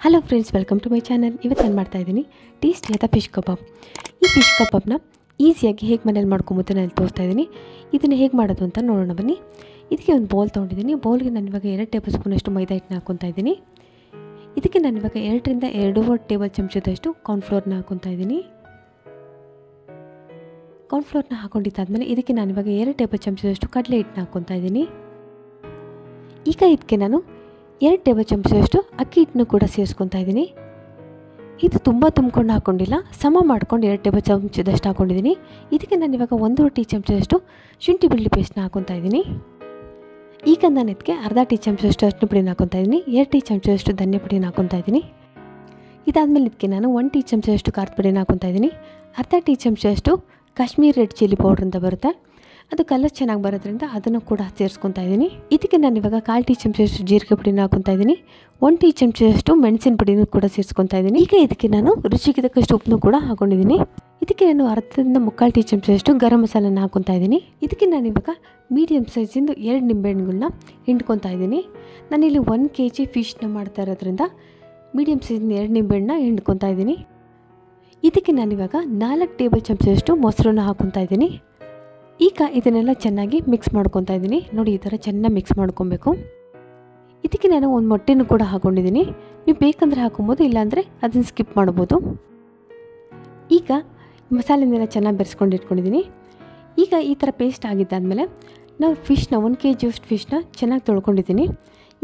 Hello friends, welcome to my channel. ಇವತ್ತು ನಾನು ಮಾಡ್ತಾಯಿದ್ದೀನಿ ಟೇಸ್ಟಿಯಾದ ಫಿಶ್ ಕಬಾಬ್. ಈ ಫಿಶ್ ಕಬಾಬ್ನ ಈಸಿಯಾಗಿ ಹೇಗೆ ಮನೇಲಿ ಮಾಡ್ಕೊಬೋದು ನಾನು ತೋರಿಸ್ತಾ ಇದ್ದೀನಿ. ಇದನ್ನು ಹೇಗೆ ಮಾಡೋದು ಅಂತ ನೋಡೋಣ ಬನ್ನಿ. ಇದಕ್ಕೆ ಒಂದು ಬೌಲ್ ತೊಗೊಂಡಿದ್ದೀನಿ. ಬೌಲ್ಗೆ ನಾನು ಇವಾಗ 2 ಟೇಬಲ್ ಸ್ಪೂನಷ್ಟು ಮೈದಾ ಹಿಟ್ಟನ್ನ ಹಾಕ್ಕೊತಾ ಇದ್ದೀನಿ. ಇದಕ್ಕೆ ನಾನು ಇವಾಗ 2 ರಿಂದ 2.5 ಟೇಬಲ್ ಚಮಚದಷ್ಟು ಕಾರ್ನ್ಫ್ಲೋರ್ನ ಹಾಕ್ಕೊತಾ ಇದ್ದೀನಿ. ಕಾರ್ನ್ಫ್ಲೋರ್ನ ಹಾಕ್ಕೊಂಡಿದ್ದಾದಮೇಲೆ ಇದಕ್ಕೆ ನಾನು ಇವಾಗ 2 ಟೇಬಲ್ ಚಮಚದಷ್ಟು ಕಡಲೆ ಹಿಟ್ಟನ್ನ ಹಾಕ್ಕೊತಾ ಇದ್ದೀನಿ. ಈಗ ಇದಕ್ಕೆ ನಾನು 2 ಟೇಬಲ್ ಚಮಚದಷ್ಟು ಅಕ್ಕಿ ಹಿಟ್ಟನ್ನು ಕೂಡ ಸೇರಿಸ್ಕೊತಾ ಇದ್ದೀನಿ. ಇದು ತುಂಬ ತುಂಬಿಕೊಂಡು ಹಾಕ್ಕೊಂಡಿಲ್ಲ, ಸಮ ಮಾಡ್ಕೊಂಡು 2 ಟೇಬಲ್ ಚಮಚದಷ್ಟು ಹಾಕ್ಕೊಂಡಿದ್ದೀನಿ. ಇದಕ್ಕೆ ನಾನು ಇವಾಗ 1 ಟೀ ಚಮಚದಷ್ಟು ಶುಂಠಿ ಬೆಳ್ಳುಳ್ಳಿ ಪೇಸ್ಟ್ನ ಹಾಕ್ಕೊತಾ ಇದ್ದೀನಿ. ಈಗ ನಾನು ಇದಕ್ಕೆ ಅರ್ಧ ಟೀ ಚಮಚದಷ್ಟು ಅರಿಶಿನ ಪುಡಿನ ಹಾಕ್ಕೊತಾ ಇದ್ದೀನಿ. 2 ಟೀ ಚಮಚದಷ್ಟು ಧನಿಯಾ ಪುಡಿನ ಹಾಕ್ಕೊತಾ ಇದ್ದೀನಿ. ಇದಾದಮೇಲೆ ಇದಕ್ಕೆ ನಾನು 1 ಟೀ ಚಮಚದಷ್ಟು ಖಾರದ ಪುಡಿನ ಹಾಕ್ಕೊತಾ ಇದ್ದೀನಿ. ಅರ್ಧ ಟೀ ಚಮಚದಷ್ಟು ಕಾಶ್ಮೀರಿ ರೆಡ್ ಚಿಲ್ಲಿ ಪೌಡ್ರ್ ಅಂತ ಬರುತ್ತೆ, ಅದು ಕಲರ್ ಚೆನ್ನಾಗಿ ಬರೋದ್ರಿಂದ ಅದನ್ನು ಕೂಡ ಸೇರಿಸ್ಕೊತಾ ಇದ್ದೀನಿ. ಇದಕ್ಕೆ ನಾನು ಇವಾಗ 1/4 ಟೀ ಚಮಚದಷ್ಟು ಜೀರಿಗೆ ಪುಡಿನ ಹಾಕ್ಕೊತಾ ಇದ್ದೀನಿ. 1 ಟೀ ಚಮಚದಷ್ಟು ಮೆಣಸಿನ ಪುಡಿನೂ ಕೂಡ ಸೇರಿಸ್ಕೊತಾ ಇದ್ದೀನಿ. ಈಗ ಇದಕ್ಕೆ ನಾನು ರುಚಿಗೆ ತಕ್ಕಷ್ಟು ಉಪ್ಪನ್ನು ಕೂಡ ಹಾಕ್ಕೊಂಡಿದ್ದೀನಿ. ಇದಕ್ಕೆ ನಾನು ಅರ್ಧದಿಂದ 3/4 ಟೀ ಚಮಚದಷ್ಟು ಗರಂ ಮಸಾಲನ ಹಾಕ್ಕೊತಾ ಇದ್ದೀನಿ. ಇದಕ್ಕೆ ನಾನು ಇವಾಗ ಮೀಡಿಯಮ್ ಸೈಜಿಂದು 2 ನಿಂಬೆಹಣ್ಣುಗಳನ್ನ ಹಿಂಡ್ಕೊತಾ ಇದ್ದೀನಿ. ನಾನಿಲ್ಲಿ 1 kg ಫಿಶ್ನ ಮಾಡ್ತಾ ಇರೋದ್ರಿಂದ ಮೀಡಿಯಮ್ ಸೈಜಿನ 2 ನಿಂಬೆಹಣ್ಣನ್ನ ಹಿಂಡ್ಕೊತಾ ಇದ್ದೀನಿ. ಇದಕ್ಕೆ ನಾನಿವಾಗ 4 ಟೇಬಲ್ ಚಮಚದಷ್ಟು ಮೊಸರನ್ನ ಹಾಕ್ಕೊತಾ ಇದ್ದೀನಿ. ಈಗ ಇದನ್ನೆಲ್ಲ ಚೆನ್ನಾಗಿ ಮಿಕ್ಸ್ ಮಾಡ್ಕೊತಾ ಇದ್ದೀನಿ. ನೋಡಿ, ಈ ಥರ ಚೆನ್ನಾಗಿ ಮಿಕ್ಸ್ ಮಾಡ್ಕೊಬೇಕು. ಇದಕ್ಕೆ ನಾನು ಒಂದು ಮೊಟ್ಟೆನೂ ಕೂಡ ಹಾಕ್ಕೊಂಡಿದ್ದೀನಿ. ನೀವು ಬೇಕಂದರೆ ಹಾಕೊಬೋದು, ಇಲ್ಲಾಂದರೆ ಅದನ್ನು ಸ್ಕಿಪ್ ಮಾಡ್ಬೋದು. ಈಗ ಮಸಾಲೆನೆಲ್ಲ ಚೆನ್ನಾಗಿ ಬೆರೆಸ್ಕೊಂಡು ಇಟ್ಕೊಂಡಿದ್ದೀನಿ. ಈಗ ಈ ಥರ ಪೇಸ್ಟ್ ಆಗಿದ್ದಾದಮೇಲೆ ನಾವು ಫಿಶ್ನ 1 kg ಅಷ್ಟು ಫಿಶ್ನ ಚೆನ್ನಾಗಿ ತೊಳ್ಕೊಂಡಿದ್ದೀನಿ.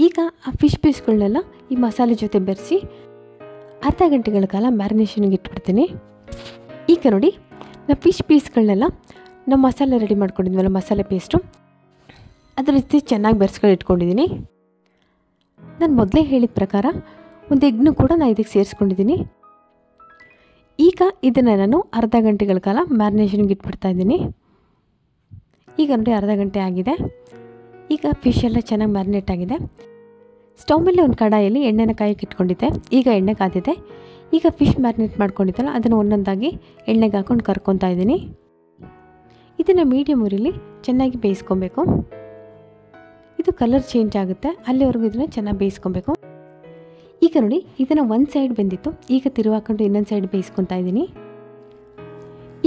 ಈಗ ಆ ಫಿಶ್ ಪೀಸ್ಗಳನ್ನೆಲ್ಲ ಈ ಮಸಾಲೆ ಜೊತೆ ಬೆರೆಸಿ ಅರ್ಧ ಗಂಟೆಗಳ ಕಾಲ ಮ್ಯಾರಿನೇಷನ್ಗೆ ಇಟ್ಬಿಡ್ತೀನಿ. ಈಗ ನೋಡಿ, ನಾವು ಫಿಶ್ ಪೀಸ್ಗಳನ್ನೆಲ್ಲ ನಾವು ಮಸಾಲೆ ರೆಡಿ ಮಾಡ್ಕೊಂಡಿದ್ವಲ್ಲ, ಮಸಾಲೆ ಪೇಸ್ಟು, ಅದ್ರ ಜೊತೆ ಚೆನ್ನಾಗಿ ಬೆರೆಸ್ಕೊಂಡು ಇಟ್ಕೊಂಡಿದ್ದೀನಿ. ನಾನು ಮೊದಲೇ ಹೇಳಿದ ಪ್ರಕಾರ ಒಂದು ಎಗ್ನೂ ಕೂಡ ನಾನು ಇದಕ್ಕೆ ಸೇರಿಸ್ಕೊಂಡಿದ್ದೀನಿ. ಈಗ ಇದನ್ನು ನಾನು ಅರ್ಧ ಗಂಟೆಗಳ ಕಾಲ ಮ್ಯಾರಿನೇಷನ್ಗೆ ಇಟ್ಬಿಡ್ತಾ ಇದ್ದೀನಿ. ಈಗ ನೋಡಿ, ಅರ್ಧ ಗಂಟೆ ಆಗಿದೆ. ಈಗ ಫಿಶ್ ಎಲ್ಲ ಚೆನ್ನಾಗಿ ಮ್ಯಾರಿನೇಟ್ ಆಗಿದೆ. ಸ್ಟವ್ ಮೇಲೆ ಒಂದು ಕಡಾಯಲ್ಲಿ ಎಣ್ಣೆನ ಕಾಯಕ್ಕೆ ಇಟ್ಕೊಂಡಿದ್ದೆ. ಈಗ ಎಣ್ಣೆ ಕಾದಿದೆ. ಈಗ ಫಿಶ್ ಮ್ಯಾರಿನೇಟ್ ಮಾಡ್ಕೊಂಡಿದ್ದಲ್ಲ, ಅದನ್ನು ಒಂದೊಂದಾಗಿ ಎಣ್ಣೆಗೆ ಹಾಕ್ಕೊಂಡು ಕರ್ಕೊತಾ ಇದ್ದೀನಿ. ಇದನ್ನು ಮೀಡಿಯಮ್ ಉರಿಲಿ ಚೆನ್ನಾಗಿ ಬೇಯಿಸ್ಕೊಬೇಕು. ಇದು ಕಲರ್ ಚೇಂಜ್ ಆಗುತ್ತೆ, ಅಲ್ಲಿವರೆಗೂ ಇದನ್ನು ಚೆನ್ನಾಗಿ ಬೇಯಿಸ್ಕೊಬೇಕು. ಈಗ ನೋಡಿ, ಇದನ್ನು ಒಂದು ಸೈಡ್ ಬೆಂದಿತ್ತು. ಈಗ ತಿರುವಾಕೊಂಡು ಇನ್ನೊಂದು ಸೈಡ್ ಬೇಯಿಸ್ಕೊತಾ ಇದ್ದೀನಿ.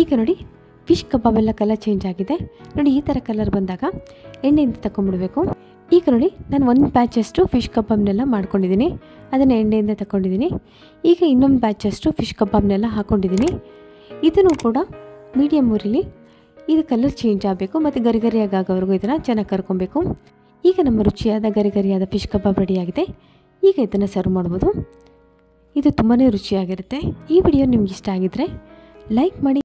ಈಗ ನೋಡಿ, ಫಿಶ್ ಕಬಾಬೆಲ್ಲ ಕಲರ್ ಚೇಂಜ್ ಆಗಿದೆ. ನೋಡಿ, ಈ ಥರ ಕಲರ್ ಬಂದಾಗ ಎಣ್ಣೆಯಿಂದ ತಗೊಂಡ್ಬಿಡ್ಬೇಕು. ಈಗ ನೋಡಿ, ನಾನು 1 ಬ್ಯಾಚಷ್ಟು ಫಿಶ್ ಕಬಾಬ್ನೆಲ್ಲ ಮಾಡ್ಕೊಂಡಿದ್ದೀನಿ. ಅದನ್ನು ಎಣ್ಣೆಯಿಂದ ತಗೊಂಡಿದ್ದೀನಿ. ಈಗ ಇನ್ನೊಂದು ಬ್ಯಾಚಷ್ಟು ಫಿಶ್ ಕಬಾಬ್ನೆಲ್ಲ ಹಾಕ್ಕೊಂಡಿದ್ದೀನಿ. ಇದನ್ನು ಕೂಡ ಮೀಡಿಯಮ್ ಉರಿಲಿ ಇದು ಕಲರ್ ಚೇಂಜ್ ಆಗಬೇಕು ಮತ್ತು ಗರಿಗರಿಯಾಗಿ ಆಗೋವರೆಗೂ ಇದನ್ನು ಚೆನ್ನಾಗಿ ಕರ್ಕೊಬೇಕು. ಈಗ ನಮ್ಮ ರುಚಿಯಾದ ಗರಿಗರಿಯಾದ ಫಿಶ್ ಕಬಾಬ್ ರೆಡಿಯಾಗಿದೆ. ಈಗ ಇದನ್ನು ಸರ್ವ್ ಮಾಡ್ಬೋದು. ಇದು ತುಂಬಾ ರುಚಿಯಾಗಿರುತ್ತೆ. ಈ ವಿಡಿಯೋ ನಿಮ್ಗೆ ಇಷ್ಟ ಆಗಿದ್ದರೆ ಲೈಕ್ ಮಾಡಿ.